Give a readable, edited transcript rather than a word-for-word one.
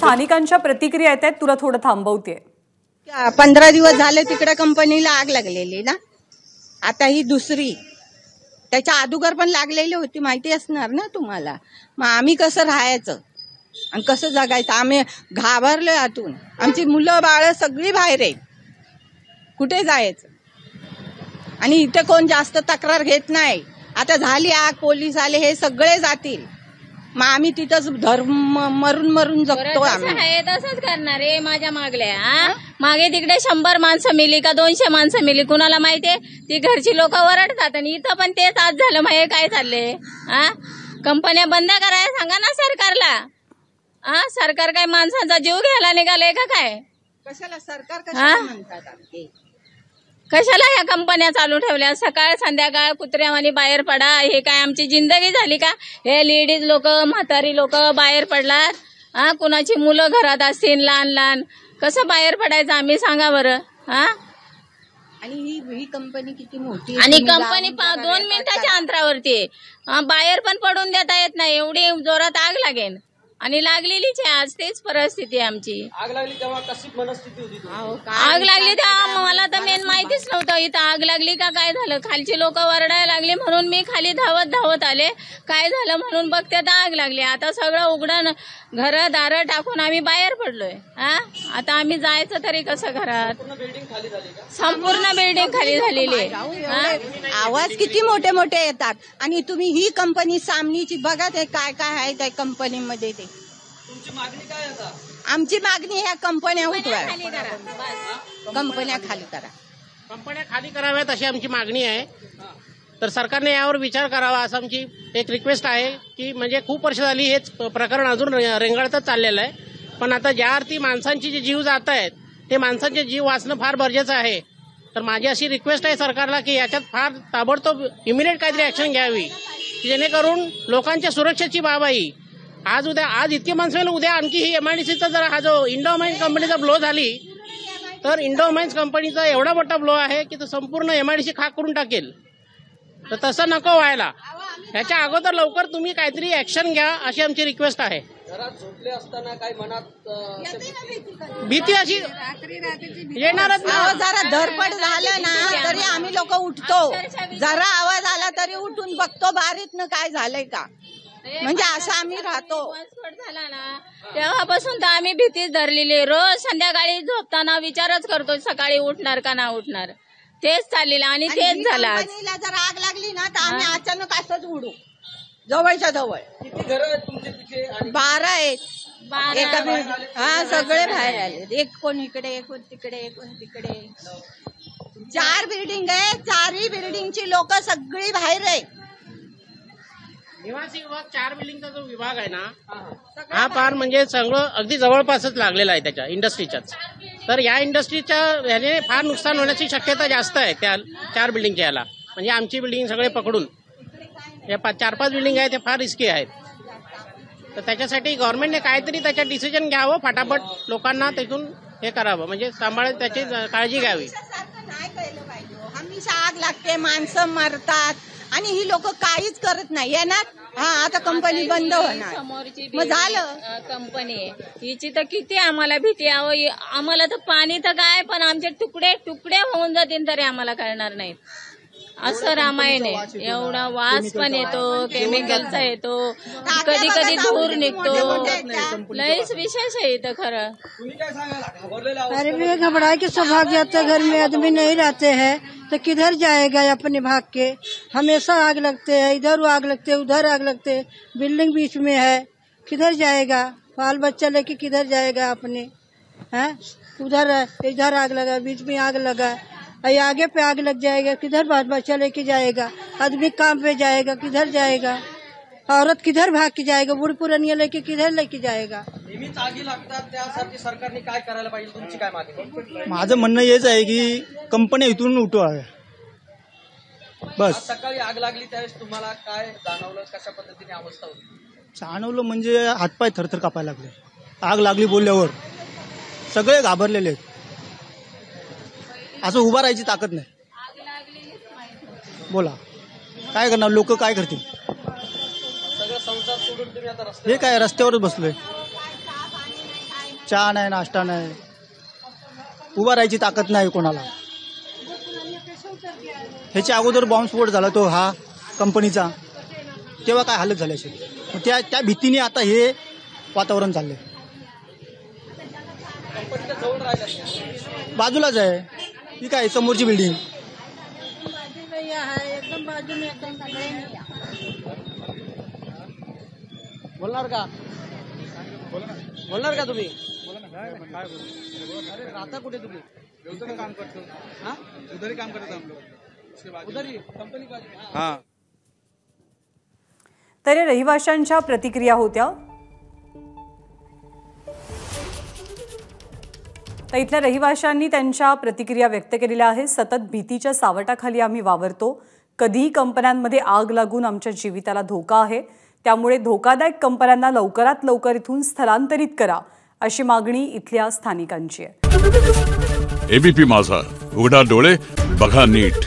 स्थानिकांच्या प्रतिक्रिया येत आहेत, तुला थोडं थांबवते. 15 दिवस झाले तिकडे कंपनीला आग लागलेली ना, आता ही दुसरी. त्याच्या अगोदर पण लागलेली होती, माहिती असणार ना तुम्हाला. मग आम्ही कसं राहायचं आणि कसं जगायचं, आम्ही घाबरलोय आतून. आमची मुलं बाळ सगळी बाहेर आहेत, कुठे जायचं. आणि इथे कोण जास्त तक्रार घेत नाही. आता झाली आग, पोलीस आले, हे सगळे जातील. मग आम्ही तिथंच मरून मरून जगतो. आम्ही तसंच करणार आहे. माझ्या मागे तिकडे 100 माणसं मिली का 200 माणसं मिली, कुणाला माहितीये. ती घरची लोक ओरडतात आणि इथं पण तेच आज झालं. मग हे काय चाललंय? कंपन्या बंद करायला सांगा ना सरकारला. सरकार काय माणसांचा जीव घ्यायला निघालंय का काय? कशाला सरकार कशाला म्हणतात? कशाला ह्या कंपन्या चालू ठेवल्या? सकाळ संध्याकाळ कुत्र्यावानी बाहेर पडा. हे काय आमची जिंदगी झाली का? हे लेडीज लोक, म्हातारी लोक बाहेर पडलात. कुणाची मुलं घरात असतील लहान लहान, कसं बाहेर पडायचं आम्ही सांगा बरं. आणि ही कंपनी किती मोठी, आणि कंपनी 2 मिनिटाच्या अंतरावरती आहे. बाहेर पण पडून देता येत नाही, एवढी जोरात आग लागेल. आणि लागलेलीच आहे आज, तेच परिस्थिती आहे आमची. आग लागली तेव्हा कशी मनस्थिती होती? आग लागली तेव्हा मला तर मेन माहितीच नव्हतं इथं आग लागली का काय झालं. खालची लोक वरडायला लागली म्हणून मी खाली धावत आले. काय झालं म्हणून बघते तर आग लागली. आता सगळं उघडं घरं दारं टाकून आम्ही बाहेर पडलोय. आता आम्ही जायचं तरी कसं घरात? संपूर्ण बिल्डिंग खाली झालेली आहे. आवाज किती मोठे मोठे येतात. आणि तुम्ही ही कंपनी सामनीची बघा, ते काय काय आहे त्या कंपनीमध्ये. ते तुमची मागणी काय आता? आमची मागणी ह्या कंपन्या उठवा, कंपन्या खाली करा. कंपन्या खाली कराव्यात अशी आमची मागणी आहे. तर सरकारने यावर विचार करावा असं आमची एक रिक्वेस्ट आहे. की म्हणजे खूप वर्ष झाली हेच प्रकरण अजून रेंगाळतच चाललेलं आहे. पण आता ज्या अर्थी माणसांचे जे जीव जात आहेत, ते माणसांचे जीव वाचणं फार गरजेचं आहे. तर माझी अशी रिक्वेस्ट आहे सरकारला की याच्यात फार ताबडतोब इमिडिएट काहीतरी ऍक्शन घ्यावी, जेणेकरून लोकांच्या सुरक्षेची बाब आहे. आज इतकी माणसं, उद्या आणखी ही MIDCचा जर हा जो इंडोमाइन्स कंपनीचा ब्लो झाली, तर इंडोमाइन्स कंपनीचा एवढा मोठा ब्लो आहे की तो संपूर्ण MIDC खाक करून टाकेल. तर तसं नको व्हायला. ह्याच्या अगोदर लवकर तुम्ही काहीतरी ऍक्शन घ्या अशी आमची रिक्वेस्ट आहे. घरात झोपले असताना काय मनात भीती अशी येणारच ना. जरा धडपड झालं ना तरी आम्ही लोक उठतो. जरा आवाज आला तरी उठून बघतो बारीतनं काय झालंय का. म्हणजे असं आम्ही राहतो. झाला ना तेव्हापासून तर आम्ही भीतीच धरलेली. रोज संध्याकाळी झोपताना विचारच करतो सकाळी उठणार का ना उठणार. तेच चाललेलं आणि तेच झालं. जर आग लागली ना तर आम्ही अचानक असंच उडू. जवळच्या जवळ किती घरं आहेत तुमचे तिथे? 12 आहेत. सगळे बाहेर आले. एक कोण इकडे, एक कोण तिकडे, एक कोण तिकडे. 4 बिल्डिंग आहे. 4ही बिल्डिंगची लोक सगळी बाहेर आहे. निवासी विभाग 4 बिल्डिंगचा जो विभाग आहे ना, हा फार म्हणजे सगळं अगदी जवळपासच लागलेला आहे त्याच्या इंडस्ट्रीच्याच. तर या इंडस्ट्रीच्या ह्याने फार नुकसान होण्याची शक्यता जास्त आहे त्या 4 बिल्डिंगच्या याला. म्हणजे आमची बिल्डिंग सगळे पकडून या 4-5 बिल्डिंग आहे ते फार रिस्की आहेत. तर त्याच्यासाठी गव्हर्नमेंटने काहीतरी त्याच्यात डिसिजन घ्यावं, फटाफट लोकांना तिथून हे करावं, म्हणजे सांभाळ त्याची काळजी घ्यावी. हमेशा आग लागते, माणसं मरतात आणि ही लोक काहीच करत नाही. येणार आता कंपनी बंद होणार, समोरची मग झालं. कंपनी आहे हिची तर किती आम्हाला भीती. आम्हाला तर पाणी तर काय, पण आमचे तुकडे तुकडे होऊन जातील तरी आम्हाला कळणार नाहीत. असं रामायण आहे. एवढा वास पण येतो, केमिकलचा येतो, कधी कधी धूर निघतो. लईच विशेष आहे इथं खरं. अरे भी घबरा के सब भाग जाते. घर में आदमी नहीं रहते हैं तो किधर जाएगा अपने भाग के. हमेशा आग लगते हैं, इधर आग लगते, उधर आग लगते. बिल्डिंग बीच में है, किधर जाएगा? बाल बच्चा लेके किधर जाएगा अपने? है उधर इधर आग लगा, बीच में आग लगा, आगे पे आग लग जाएगा, किधर बाल बच्चा लेके जाएगा? आदमी काम पे जाएगा, किधर जाएगा? औरत किधर भाग के जाएगा? बूढ़ पुरानिया लेके किधर लेके जाएगा? नेहमीच आगी लागतात, त्यासाठी सरकारने काय करायला पाहिजे? तुमची काय मागणी? माझं म्हणणं हेच आहे की कंपन्या इथून उठवाव्या बस. सकाळी आग लागली त्यावेळेस तुम्हाला काय जाणवलं? कशा पद्धतीने अवस्था होती? जाणवलं म्हणजे हातपाय थरथर कापायला लागले. आग लागली बोलल्यावर सगळे घाबरलेले आहेत. असं उभा राहायची ताकद नाही. बोला काय करणार, लोक काय करतील? सगळं संसार सोडून तुम्ही आता हे काय रस्त्यावरच बसलोय. चहा नाही, नाश्ता नाही, उभा राहायची ताकद नाही कोणाला. ह्याच्या अगोदर बॉम्बस्फोट झाला तो हा कंपनीचा, तेव्हा काय हालत झाली असेल. त्या भीतीने आता हे वातावरण चाललंय. कंपनीच्या जवळ राहिलं बाजूलाच आहे ही काय समोरची बिल्डिंग. एकदम बाजू में बोलणार का? बोलणार का तुम्ही? अरे राहता कुठे तुम्ही? उधर काम करते हो. हाँ? उधर ही काम करते हम लोग. उसके बाद उधर ही कंपनी का. हाँ. तर या रहिवाशांच्या प्रतिक्रिया होत्या. तर इथल्या रहिवाशांनी त्यांच्या प्रतिक्रिया व्यक्त केलेल्या आहेत. सतत भीतीच्या सावटाखाली आम्ही वावरतो. कधीही कंपन्यांमध्ये आग लागून आमच्या जीविताला धोका आहे. त्यामुळे धोकादायक कंपन्यांना लवकरात लवकर इथून स्थलांतरित करा अशी मागणी इथल्या स्थानिकांची आहे. एबीपी माझा, उघडा डोळे बघा नीट.